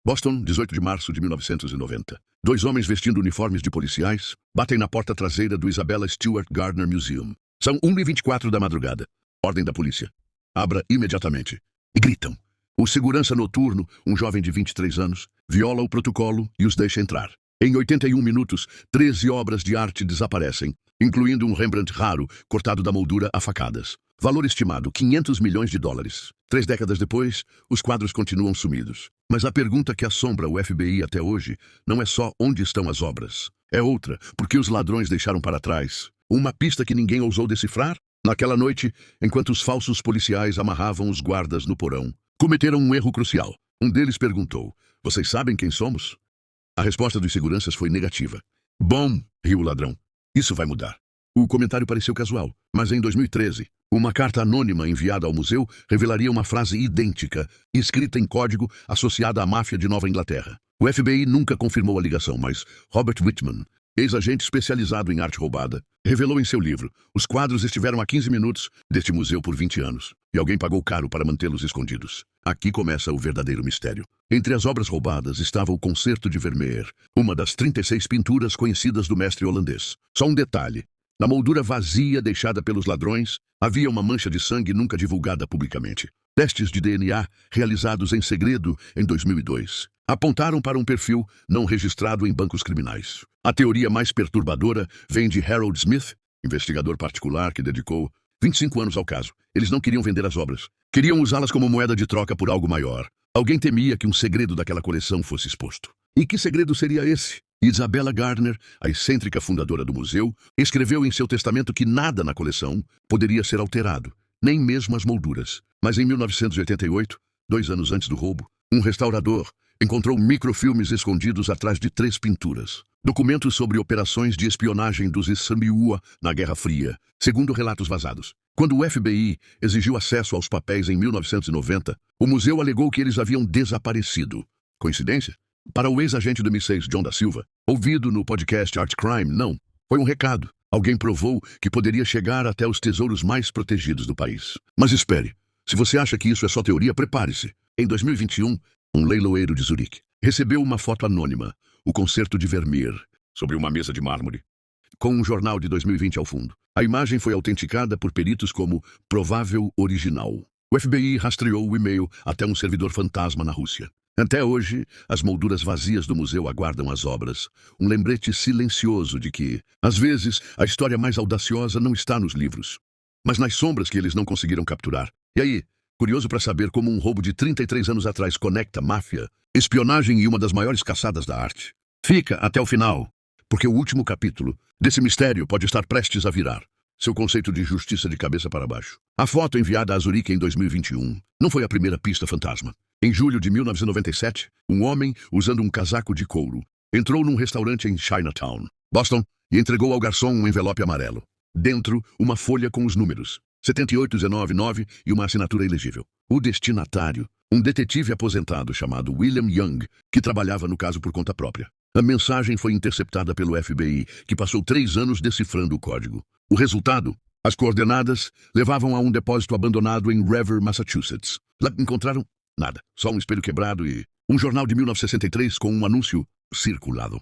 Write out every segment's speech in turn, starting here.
Boston, 18 de março de 1990. Dois homens vestindo uniformes de policiais batem na porta traseira do Isabella Stewart Gardner Museum. São 1h24 da madrugada. Ordem da polícia. Abra imediatamente. E gritam. O segurança noturno, um jovem de 23 anos, viola o protocolo e os deixa entrar. Em 81 minutos, 13 obras de arte desaparecem, incluindo um Rembrandt raro, cortado da moldura a facadas. Valor estimado, $500 milhões. 3 décadas depois, os quadros continuam sumidos. Mas a pergunta que assombra o FBI até hoje não é só onde estão as obras. É outra, porque os ladrões deixaram para trás uma pista que ninguém ousou decifrar? Naquela noite, enquanto os falsos policiais amarravam os guardas no porão, cometeram um erro crucial. Um deles perguntou, "Vocês sabem quem somos?" A resposta dos seguranças foi negativa. "Bom", riu o ladrão, "isso vai mudar." O comentário pareceu casual, mas em 2013, uma carta anônima enviada ao museu revelaria uma frase idêntica, escrita em código, associada à máfia de Nova Inglaterra. O FBI nunca confirmou a ligação, mas Robert Whitman, ex-agente especializado em arte roubada, revelou em seu livro: os quadros estiveram a 15 minutos deste museu por 20 anos, e alguém pagou caro para mantê-los escondidos. Aqui começa o verdadeiro mistério. Entre as obras roubadas estava o Concerto de Vermeer, uma das 36 pinturas conhecidas do mestre holandês. Só um detalhe. Na moldura vazia deixada pelos ladrões, havia uma mancha de sangue nunca divulgada publicamente. Testes de DNA, realizados em segredo em 2002, apontaram para um perfil não registrado em bancos criminais. A teoria mais perturbadora vem de Harold Smith, investigador particular que dedicou 25 anos ao caso. Eles não queriam vender as obras. Queriam usá-las como moeda de troca por algo maior. Alguém temia que um segredo daquela coleção fosse exposto. E que segredo seria esse? Isabella Gardner, a excêntrica fundadora do museu, escreveu em seu testamento que nada na coleção poderia ser alterado, nem mesmo as molduras. Mas em 1988, 2 anos antes do roubo, um restaurador encontrou microfilmes escondidos atrás de 3 pinturas. Documentos sobre operações de espionagem dos Isambiua na Guerra Fria, segundo relatos vazados. Quando o FBI exigiu acesso aos papéis em 1990, o museu alegou que eles haviam desaparecido. Coincidência? Para o ex-agente do MI6 John da Silva, ouvido no podcast Art Crime, não. Foi um recado. Alguém provou que poderia chegar até os tesouros mais protegidos do país. Mas espere. Se você acha que isso é só teoria, prepare-se. Em 2021, um leiloeiro de Zurique recebeu uma foto anônima, o Concerto de Vermeer, sobre uma mesa de mármore, com um jornal de 2020 ao fundo. A imagem foi autenticada por peritos como provável original. O FBI rastreou o e-mail até um servidor fantasma na Rússia. Até hoje, as molduras vazias do museu aguardam as obras, um lembrete silencioso de que, às vezes, a história mais audaciosa não está nos livros, mas nas sombras que eles não conseguiram capturar. E aí, curioso para saber como um roubo de 33 anos atrás conecta máfia, espionagem e uma das maiores caçadas da arte? Fica até o final, porque o último capítulo desse mistério pode estar prestes a virar seu conceito de justiça de cabeça para baixo. A foto enviada a Zurique em 2021 não foi a primeira pista fantasma. Em julho de 1997, um homem, usando um casaco de couro, entrou num restaurante em Chinatown, Boston, e entregou ao garçom um envelope amarelo. Dentro, uma folha com os números 78199 e uma assinatura ilegível. O destinatário, um detetive aposentado chamado William Young, que trabalhava no caso por conta própria. A mensagem foi interceptada pelo FBI, que passou 3 anos decifrando o código. O resultado? As coordenadas levavam a um depósito abandonado em Revere, Massachusetts. Lá encontraram nada, só um espelho quebrado e um jornal de 1963 com um anúncio circulado.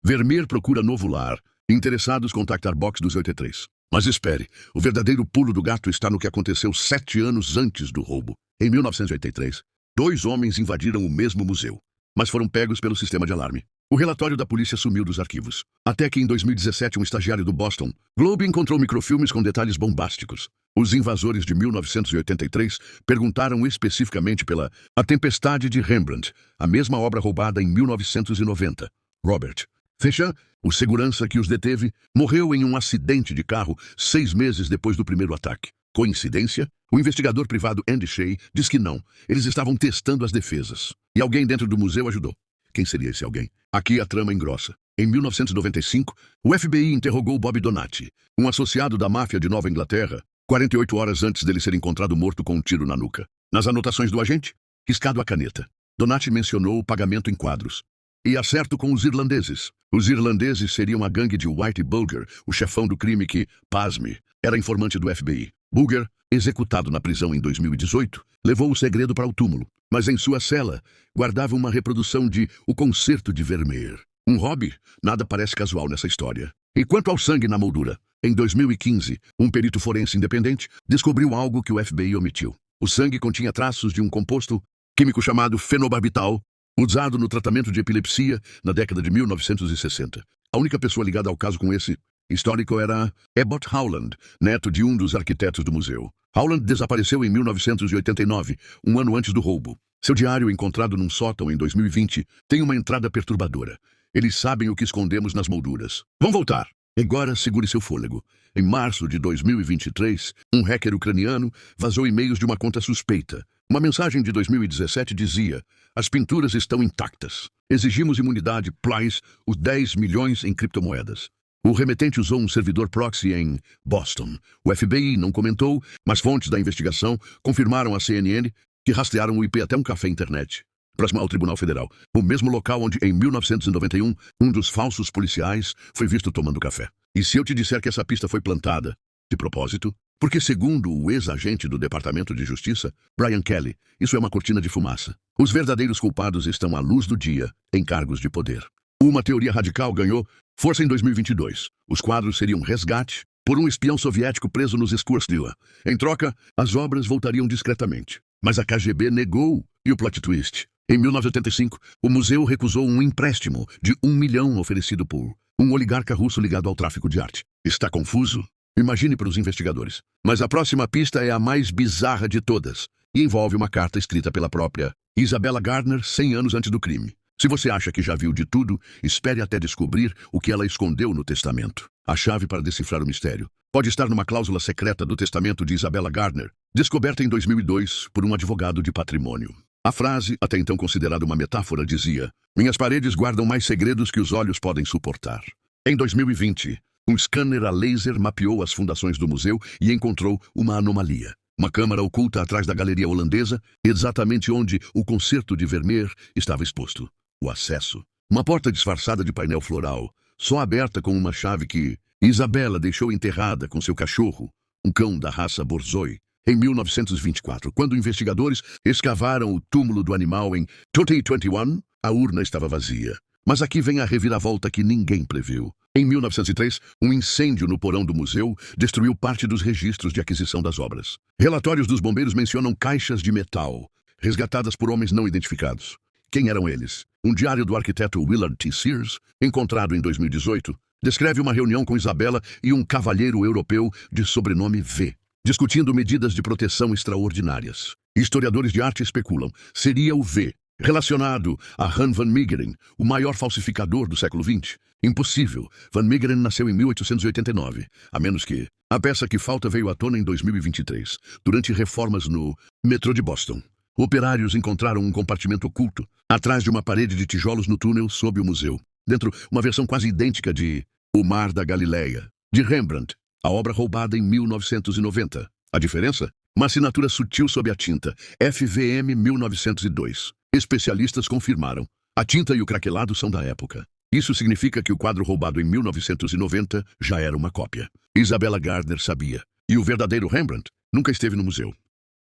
Vermeer procura novo lar. Interessados, contactar Box 283. Mas espere, o verdadeiro pulo do gato está no que aconteceu 7 anos antes do roubo. Em 1983, 2 homens invadiram o mesmo museu, mas foram pegos pelo sistema de alarme. O relatório da polícia sumiu dos arquivos. Até que em 2017, um estagiário do Boston Globe encontrou microfilmes com detalhes bombásticos. Os invasores de 1983 perguntaram especificamente pela A Tempestade de Rembrandt, a mesma obra roubada em 1990. Robert Fisher, o segurança que os deteve, morreu em um acidente de carro 6 meses depois do primeiro ataque. Coincidência? O investigador privado Andy Shea diz que não. Eles estavam testando as defesas. E alguém dentro do museu ajudou. Quem seria esse alguém? Aqui a trama engrossa. Em 1995, o FBI interrogou Bob Donati, um associado da máfia de Nova Inglaterra, 48 horas antes dele ser encontrado morto com um tiro na nuca. Nas anotações do agente, riscado a caneta, Donati mencionou o pagamento em quadros. E acerto com os irlandeses. Os irlandeses seriam a gangue de Whitey Bulger, o chefão do crime que, pasme, era informante do FBI. Bulger executado na prisão em 2018, levou o segredo para o túmulo, mas em sua cela guardava uma reprodução de O Concerto de Vermeer. Um hobby? Nada parece casual nessa história. E quanto ao sangue na moldura? Em 2015, um perito forense independente descobriu algo que o FBI omitiu. O sangue continha traços de um composto químico chamado fenobarbital, usado no tratamento de epilepsia na década de 1960. A única pessoa ligada ao caso com esse histórico era Ebbot Howland, neto de um dos arquitetos do museu. Howland desapareceu em 1989, um ano antes do roubo. Seu diário, encontrado num sótão em 2020, tem uma entrada perturbadora. Eles sabem o que escondemos nas molduras. Vão voltar! Agora segure seu fôlego. Em março de 2023, um hacker ucraniano vazou e-mails de uma conta suspeita. Uma mensagem de 2017 dizia: as pinturas estão intactas. Exigimos imunidade, plus os 10 milhões em criptomoedas. O remetente usou um servidor proxy em Boston. O FBI não comentou, mas fontes da investigação confirmaram à CNN que rastrearam o IP até um café internet próximo ao Tribunal Federal, o mesmo local onde, em 1991, um dos falsos policiais foi visto tomando café. E se eu te disser que essa pista foi plantada de propósito? Porque, segundo o ex-agente do Departamento de Justiça, Brian Kelly, isso é uma cortina de fumaça. Os verdadeiros culpados estão à luz do dia, em cargos de poder. Uma teoria radical ganhou força em 2022. Os quadros seriam resgate por um espião soviético preso nos Skurslua. Em troca, as obras voltariam discretamente. Mas a KGB negou. E o plot twist? Em 1985, o museu recusou um empréstimo de 1 milhão oferecido por um oligarca russo ligado ao tráfico de arte. Está confuso? Imagine para os investigadores. Mas a próxima pista é a mais bizarra de todas e envolve uma carta escrita pela própria Isabella Gardner 100 anos antes do crime. Se você acha que já viu de tudo, espere até descobrir o que ela escondeu no testamento. A chave para decifrar o mistério pode estar numa cláusula secreta do testamento de Isabella Gardner, descoberta em 2002 por um advogado de patrimônio. A frase, até então considerada uma metáfora, dizia: minhas paredes guardam mais segredos que os olhos podem suportar. Em 2020, um scanner a laser mapeou as fundações do museu e encontrou uma anomalia. Uma câmara oculta atrás da galeria holandesa, exatamente onde o Concerto de Vermeer estava exposto. O acesso. Uma porta disfarçada de painel floral, só aberta com uma chave que Isabella deixou enterrada com seu cachorro, um cão da raça Borzoi, em 1924, quando investigadores escavaram o túmulo do animal em 2021, a urna estava vazia. Mas aqui vem a reviravolta que ninguém previu. Em 1903, um incêndio no porão do museu destruiu parte dos registros de aquisição das obras. Relatórios dos bombeiros mencionam caixas de metal, resgatadas por homens não identificados. Quem eram eles? Um diário do arquiteto Willard T. Sears, encontrado em 2018, descreve uma reunião com Isabella e um cavalheiro europeu de sobrenome V, discutindo medidas de proteção extraordinárias. Historiadores de arte especulam: seria o V relacionado a Han van Meegeren, o maior falsificador do século XX? Impossível. Van Meegeren nasceu em 1889, a menos que a peça que falta veio à tona em 2023, durante reformas no metrô de Boston. Operários encontraram um compartimento oculto atrás de uma parede de tijolos no túnel sob o museu. Dentro, uma versão quase idêntica de O Mar da Galileia, de Rembrandt, a obra roubada em 1990. A diferença? Uma assinatura sutil sob a tinta, FVM 1902. Especialistas confirmaram. A tinta e o craquelado são da época. Isso significa que o quadro roubado em 1990 já era uma cópia. Isabella Gardner sabia. E o verdadeiro Rembrandt nunca esteve no museu.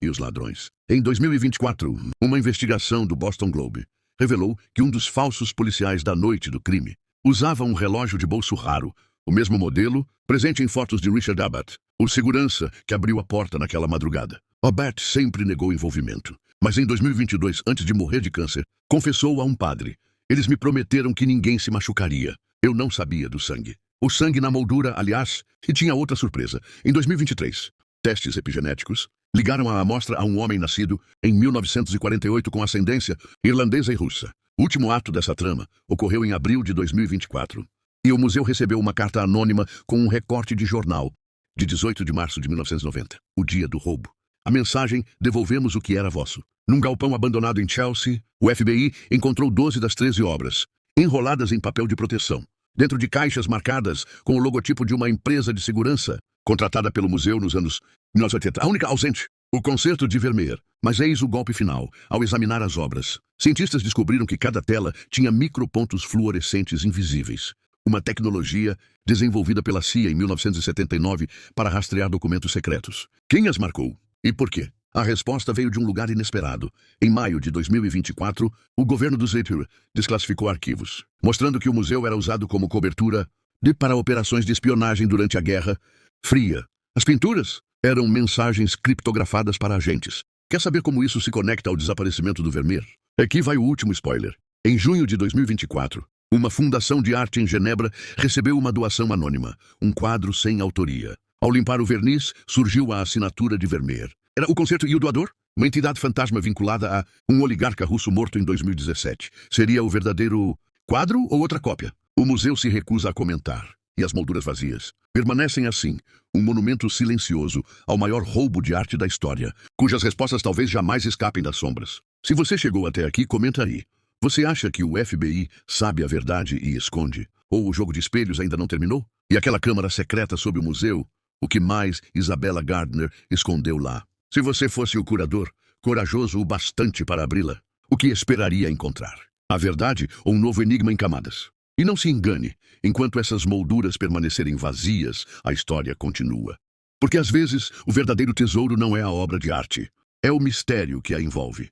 E os ladrões? Em 2024, uma investigação do Boston Globe revelou que um dos falsos policiais da noite do crime usava um relógio de bolso raro, o mesmo modelo, presente em fotos de Richard Abbott, o segurança que abriu a porta naquela madrugada. Abbott sempre negou envolvimento, mas em 2022, antes de morrer de câncer, confessou a um padre: eles me prometeram que ninguém se machucaria. Eu não sabia do sangue. O sangue na moldura, aliás, e tinha outra surpresa. Em 2023, testes epigenéticos ligaram a amostra a um homem nascido em 1948 com ascendência irlandesa e russa. O último ato dessa trama ocorreu em abril de 2024. E o museu recebeu uma carta anônima com um recorte de jornal de 18 de março de 1990, o dia do roubo. A mensagem: devolvemos o que era vosso. Num galpão abandonado em Chelsea, o FBI encontrou 12 das 13 obras, enroladas em papel de proteção, dentro de caixas marcadas com o logotipo de uma empresa de segurança contratada pelo museu nos anos 1980. A única ausente, o Concerto de Vermeer. Mas eis o golpe final. Ao examinar as obras, cientistas descobriram que cada tela tinha micropontos fluorescentes invisíveis, uma tecnologia desenvolvida pela CIA em 1979 para rastrear documentos secretos. Quem as marcou? E por quê? A resposta veio de um lugar inesperado. Em maio de 2024, o governo do Zaire desclassificou arquivos, mostrando que o museu era usado como cobertura para operações de espionagem durante a Guerra Fria. As pinturas eram mensagens criptografadas para agentes. Quer saber como isso se conecta ao desaparecimento do Vermeer? Aqui vai o último spoiler. Em junho de 2024, uma fundação de arte em Genebra recebeu uma doação anônima, um quadro sem autoria. Ao limpar o verniz, surgiu a assinatura de Vermeer. Era o concerto e o doador? Uma entidade fantasma vinculada a um oligarca russo morto em 2017. Seria o verdadeiro quadro ou outra cópia? O museu se recusa a comentar. E as molduras vazias permanecem assim, um monumento silencioso ao maior roubo de arte da história, cujas respostas talvez jamais escapem das sombras. Se você chegou até aqui, comenta aí. Você acha que o FBI sabe a verdade e esconde? Ou o jogo de espelhos ainda não terminou? E aquela câmara secreta sob o museu? O que mais Isabella Gardner escondeu lá? Se você fosse o curador, corajoso o bastante para abri-la, o que esperaria encontrar? A verdade ou um novo enigma em camadas? E não se engane, enquanto essas molduras permanecerem vazias, a história continua. Porque às vezes o verdadeiro tesouro não é a obra de arte, é o mistério que a envolve.